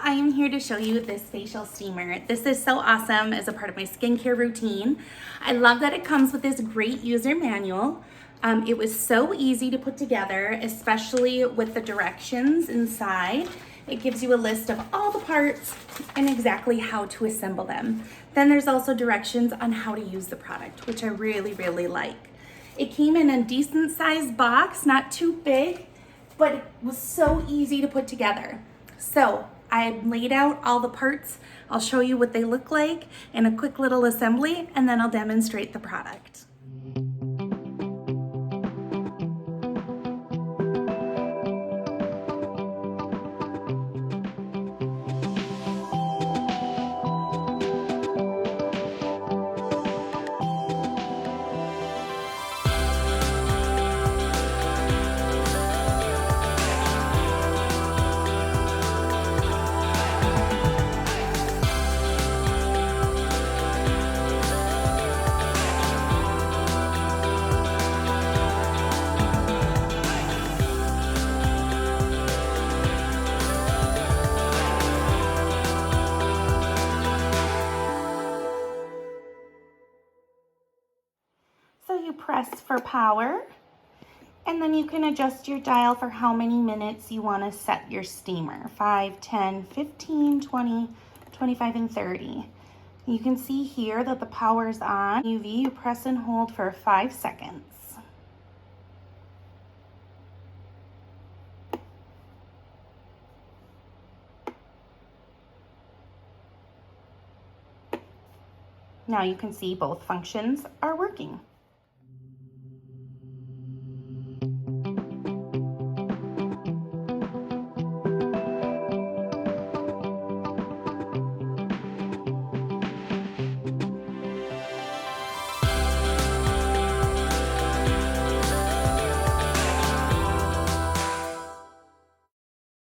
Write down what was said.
I am here to show you this facial steamer. This is so awesome as a part of my skincare routine. I love that it comes with this great user manual. It was so easy to put together, especially with the directions inside. It gives you a list of all the parts and exactly how to assemble them. Then there's also directions on how to use the product, which I really like. It came in a decent sized box, not too big, but it was so easy to put together. So I laid out all the parts. I'll show you what they look like in a quick little assembly, and then I'll demonstrate the product. So you press for power, and then you can adjust your dial for how many minutes you want to set your steamer. 5, 10, 15, 20, 25, and 30. You can see here that the power is on. UV, you press and hold for 5 seconds. Now you can see both functions are working.